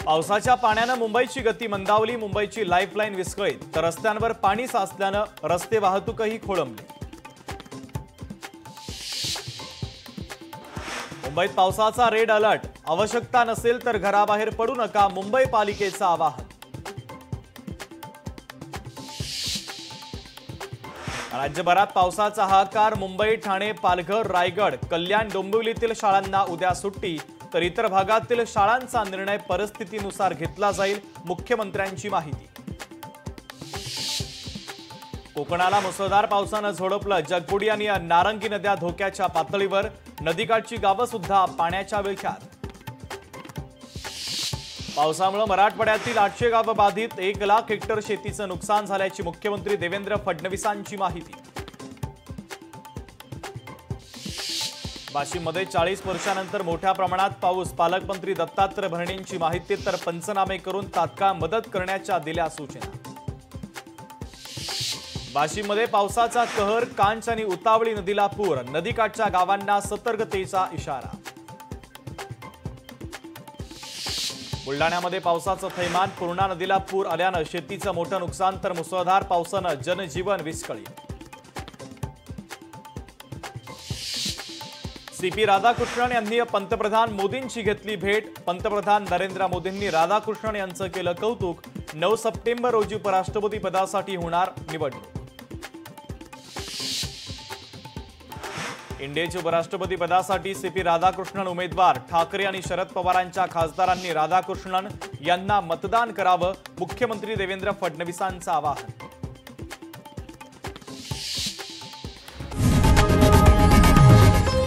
पावसाच्या पाण्याने मुंबईची गती मंदावली। मुंबईची लाईफलाईन विस्कळीत तर रस्त्यांवर पाणी साचल्याने रस्ते वाहतूकही खोळंबली। मुंबईत पावसाचा रेड अलर्ट। आवश्यकता नसेल तर घराबाहेर पडू नका, मुंबई पालिकेचं आवाहन। राज्यभरात पावसाचा हाहाकार। मुंबई, ठाणे, पालघर, रायगड, कल्याण, डोंबिवलीतील शाळांना उद्या सुट्टी, तर इतर भागातील शाळांचा निर्णय परिस्थितीनुसार घेतला जाईल। मुख्यमंत्र्यांची माहिती। कोकणाला मुसळधार पावसाने झोडपलं। जगबुडी आणि नारंगी नद्या धोक्याच्या पातळीवर, नदीकाठची गावं सुद्धा पाण्याच्या विळख्यात। पावसामुळे मराठवाड्यातील 800 गावं बाधित। 1 लाख हेक्टर शेतीचं नुकसान झाल्याची मुख्यमंत्री देवेंद्र फडणवीसांची माहिती। वाशिममध्ये 40 वर्षांनंतर मोठ्या प्रमाणात पाऊस। पालकमंत्री दत्तात्रय भरणेंची माहिती, तर पंचनामे करून तात्काळ मदत करण्याच्या दिल्या सूचना। वाशिममध्ये पावसाचा कहर। कांच आणि उतावळी नदीला पूर, नदीकाठच्या गावांना सतर्कतेचा इशारा। बुलढाण्यामध्ये पावसाचं थैमान। पूर्णा नदीला पूर आल्यानं शेतीचं मोठं नुकसान, तर मुसळधार पावसानं जनजीवन विस्कळीत। सीपी राधाकृष्णन यांनी पंतप्रधान मोदींची घेतली भेट। पंतप्रधान नरेंद्र मोदींनी राधाकृष्णन यांचं केलं कौतुक। 9 सप्टेंबर रोजी उपराष्ट्रपती पदासाठी होणार निवडणूक। इंडियाच्या उपराष्ट्रपती पदासाठी सीपी राधाकृष्णन उमेदवार। ठाकरे आणि शरद पवारांच्या खासदारांनी राधाकृष्णन यांना मतदान करावं, मुख्यमंत्री देवेंद्र फडणवीसांचं आवाहन।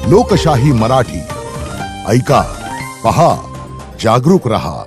लोकशाही मराठी ऐका, पहा, जागरूक रहा।